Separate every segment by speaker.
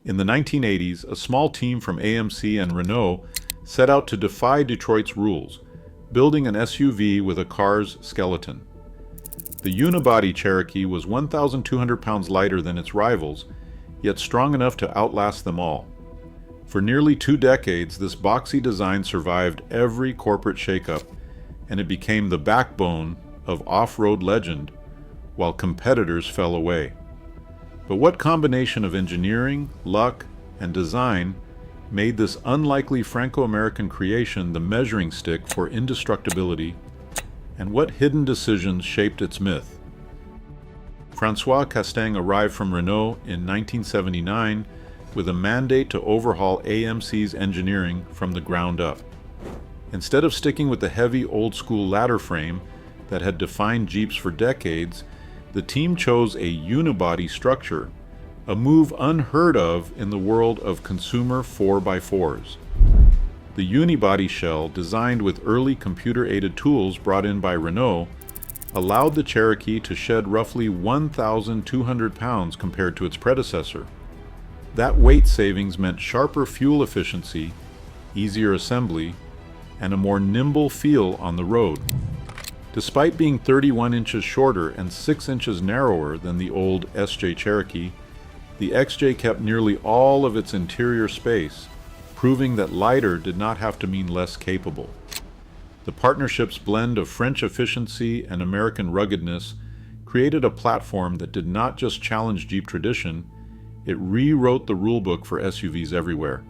Speaker 1: In the 1980s, a small team from AMC and Renault set out to defy Detroit's rules, building an SUV with a car's skeleton. The unibody Cherokee was 1,200 pounds lighter than its rivals, yet strong enough to outlast them all. For nearly 2 decades, this boxy design survived every corporate shakeup, and it became the backbone of off-road legend while competitors fell away. But what combination of engineering, luck, and design made this unlikely Franco-American creation the measuring stick for indestructibility, and what hidden decisions shaped its myth? Francois Castaing arrived from Renault in 1979 with a mandate to overhaul AMC's engineering from the ground up. Instead of sticking with the heavy old-school ladder frame that had defined Jeeps for decades, the team chose a unibody structure, a move unheard of in the world of consumer 4x4s. The unibody shell, designed with early computer-aided tools brought in by Renault, allowed the Cherokee to shed roughly 1,200 pounds compared to its predecessor. That weight savings meant sharper fuel efficiency, easier assembly, and a more nimble feel on the road. Despite being 31 inches shorter and 6 inches narrower than the old SJ Cherokee, the XJ kept nearly all of its interior space, proving that lighter did not have to mean less capable. The partnership's blend of French efficiency and American ruggedness created a platform that did not just challenge Jeep tradition, it rewrote the rulebook for SUVs everywhere.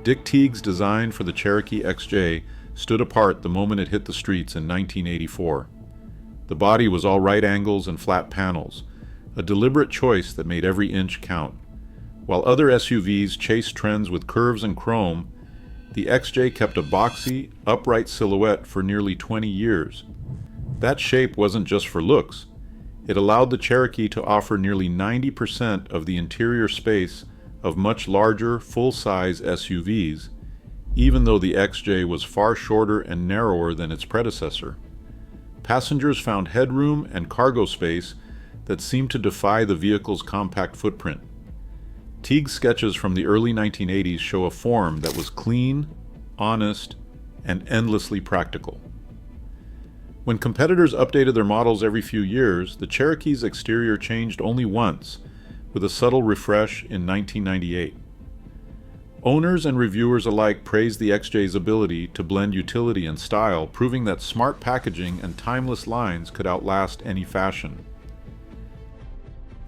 Speaker 1: Dick Teague's design for the Cherokee XJ stood apart the moment it hit the streets in 1984. The body was all right angles and flat panels, a deliberate choice that made every inch count. While other SUVs chased trends with curves and chrome, the XJ kept a boxy, upright silhouette for nearly 20 years. That shape wasn't just for looks. It allowed the Cherokee to offer nearly 90% of the interior space of much larger, full-size SUVs, even though the XJ was far shorter and narrower than its predecessor. Passengers found headroom and cargo space that seemed to defy the vehicle's compact footprint. Teague's sketches from the early 1980s show a form that was clean, honest, and endlessly practical. When competitors updated their models every few years, the Cherokee's exterior changed only once, with a subtle refresh in 1998. Owners and reviewers alike praised the XJ's ability to blend utility and style, proving that smart packaging and timeless lines could outlast any fashion.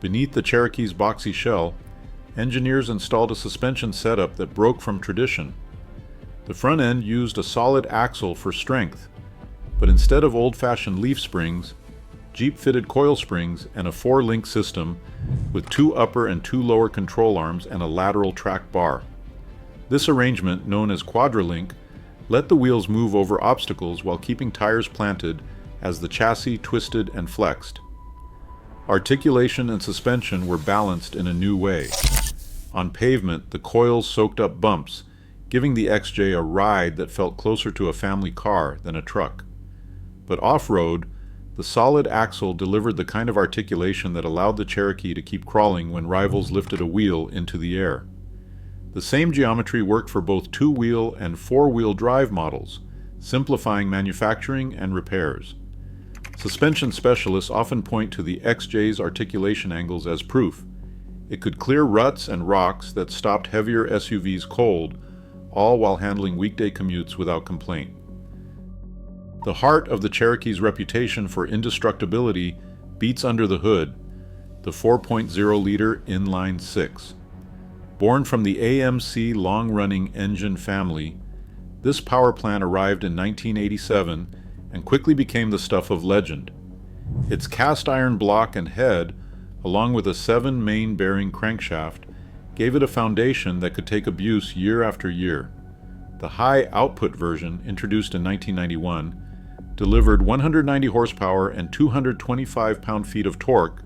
Speaker 1: Beneath the Cherokee's boxy shell, engineers installed a suspension setup that broke from tradition. The front end used a solid axle for strength, but instead of old-fashioned leaf springs, Jeep fitted coil springs and a 4-link system with 2 upper and 2 lower control arms and a lateral track bar. This arrangement, known as Quadra-Link, let the wheels move over obstacles while keeping tires planted as the chassis twisted and flexed. Articulation and suspension were balanced in a new way. On pavement, the coils soaked up bumps, giving the XJ a ride that felt closer to a family car than a truck. But off-road, the solid axle delivered the kind of articulation that allowed the Cherokee to keep crawling when rivals lifted a wheel into the air. The same geometry worked for both 2-wheel and 4-wheel drive models, simplifying manufacturing and repairs. Suspension specialists often point to the XJ's articulation angles as proof. It could clear ruts and rocks that stopped heavier SUVs cold, all while handling weekday commutes without complaint. The heart of the Cherokee's reputation for indestructibility beats under the hood, the 4.0-liter inline 6. Born from the AMC long-running engine family, this power plant arrived in 1987 and quickly became the stuff of legend. Its cast iron block and head, along with a 7-main bearing crankshaft, gave it a foundation that could take abuse year after year. The high-output version, introduced in 1991, delivered 190 horsepower and 225 pound-feet of torque,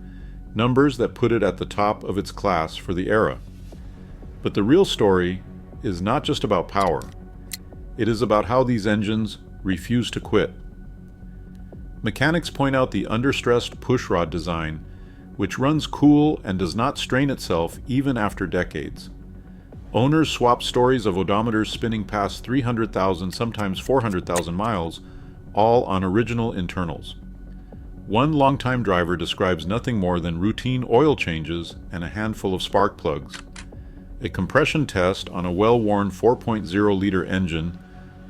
Speaker 1: numbers that put it at the top of its class for the era. But the real story is not just about power. It is about how these engines refuse to quit. Mechanics point out the understressed pushrod design, which runs cool and does not strain itself even after decades. Owners swap stories of odometers spinning past 300,000, sometimes 400,000 miles, all on original internals. One longtime driver describes nothing more than routine oil changes and a handful of spark plugs. A compression test on a well-worn 4.0-liter engine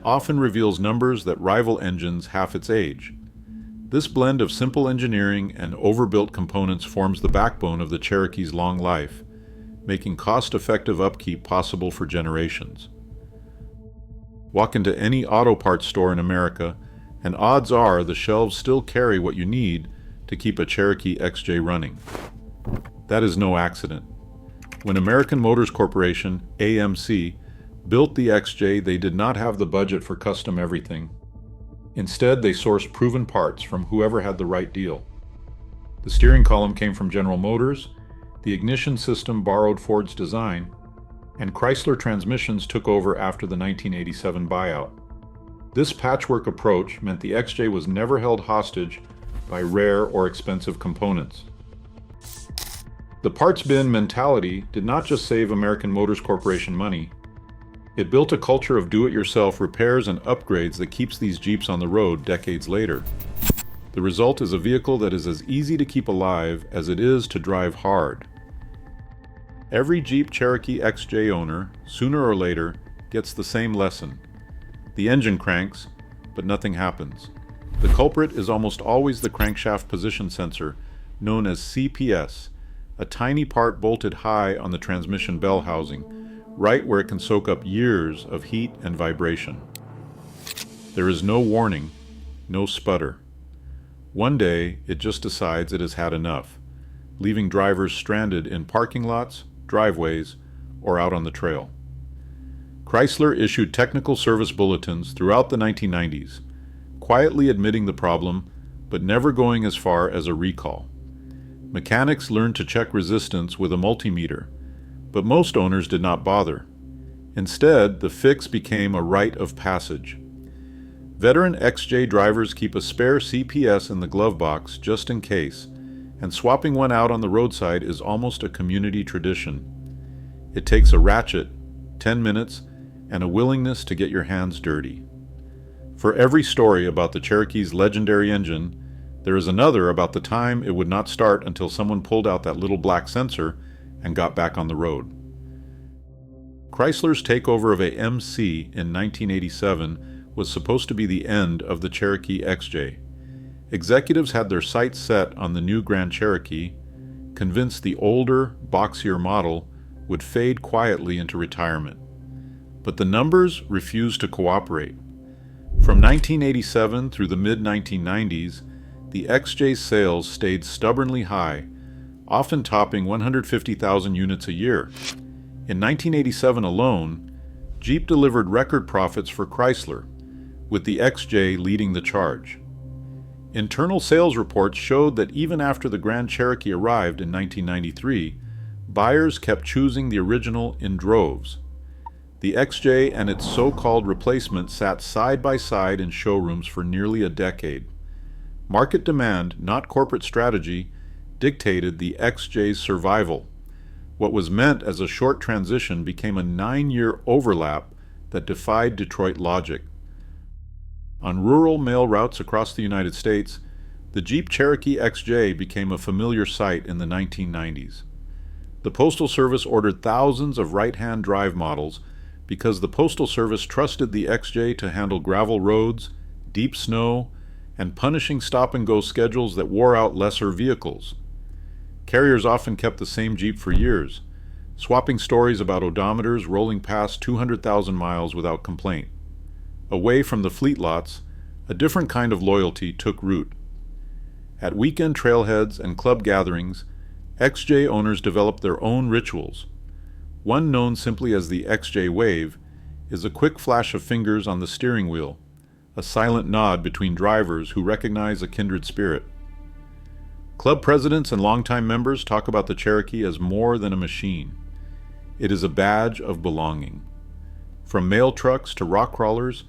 Speaker 1: often reveals numbers that rival engines half its age. This blend of simple engineering and overbuilt components forms the backbone of the Cherokee's long life, making cost-effective upkeep possible for generations. Walk into any auto parts store in America, and odds are the shelves still carry what you need to keep a Cherokee XJ running. That is no accident. When American Motors Corporation, AMC, built the XJ, they did not have the budget for custom everything. Instead, they sourced proven parts from whoever had the right deal. The steering column came from General Motors, the ignition system borrowed Ford's design, and Chrysler transmissions took over after the 1987 buyout. This patchwork approach meant the XJ was never held hostage by rare or expensive components. The parts bin mentality did not just save American Motors Corporation money, it built a culture of do-it-yourself repairs and upgrades that keeps these Jeeps on the road decades later. The result is a vehicle that is as easy to keep alive as it is to drive hard. Every Jeep Cherokee XJ owner, sooner or later, gets the same lesson. The engine cranks, but nothing happens. The culprit is almost always the crankshaft position sensor, known as CPS, a tiny part bolted high on the transmission bell housing, right where it can soak up years of heat and vibration. There is no warning, no sputter. One day, it just decides it has had enough, leaving drivers stranded in parking lots, driveways, or out on the trail. Chrysler issued technical service bulletins throughout the 1990s, quietly admitting the problem, but never going as far as a recall. Mechanics learned to check resistance with a multimeter, but most owners did not bother. Instead, the fix became a rite of passage. Veteran XJ drivers keep a spare CPS in the glove box just in case, and swapping one out on the roadside is almost a community tradition. It takes a ratchet, 10 minutes, and a willingness to get your hands dirty. For every story about the Cherokee's legendary engine, there is another about the time it would not start until someone pulled out that little black sensor and got back on the road. Chrysler's takeover of AMC in 1987 was supposed to be the end of the Cherokee XJ. Executives had their sights set on the new Grand Cherokee, convinced the older, boxier model would fade quietly into retirement. But the numbers refused to cooperate. From 1987 through the mid-1990s, the XJ's sales stayed stubbornly high, often topping 150,000 units a year. In 1987 alone, Jeep delivered record profits for Chrysler, with the XJ leading the charge. Internal sales reports showed that even after the Grand Cherokee arrived in 1993, buyers kept choosing the original in droves. The XJ and its so-called replacement sat side by side in showrooms for nearly a decade. Market demand, not corporate strategy, dictated the XJ's survival. What was meant as a short transition became a 9-year overlap that defied Detroit logic. On rural mail routes across the United States, the Jeep Cherokee XJ became a familiar sight in the 1990s. The Postal Service ordered thousands of right-hand drive models because the Postal Service trusted the XJ to handle gravel roads, deep snow, and punishing stop-and-go schedules that wore out lesser vehicles. Carriers often kept the same Jeep for years, swapping stories about odometers rolling past 200,000 miles without complaint. Away from the fleet lots, a different kind of loyalty took root. At weekend trailheads and club gatherings, XJ owners developed their own rituals. One known simply as the XJ wave is a quick flash of fingers on the steering wheel, a silent nod between drivers who recognize a kindred spirit. Club presidents and longtime members talk about the Cherokee as more than a machine. It is a badge of belonging. From mail trucks to rock crawlers,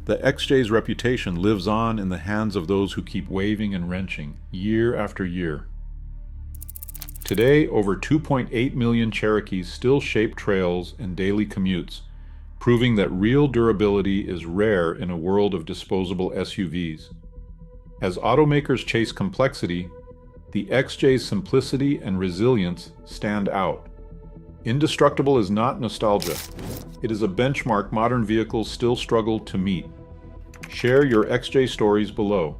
Speaker 1: the XJ's reputation lives on in the hands of those who keep waving and wrenching year after year. Today, over 2.8 million Cherokees still shape trails and daily commutes, proving that real durability is rare in a world of disposable SUVs. As automakers chase complexity, the XJ's simplicity and resilience stand out. Indestructible is not nostalgia. It is a benchmark modern vehicles still struggle to meet. Share your XJ stories below.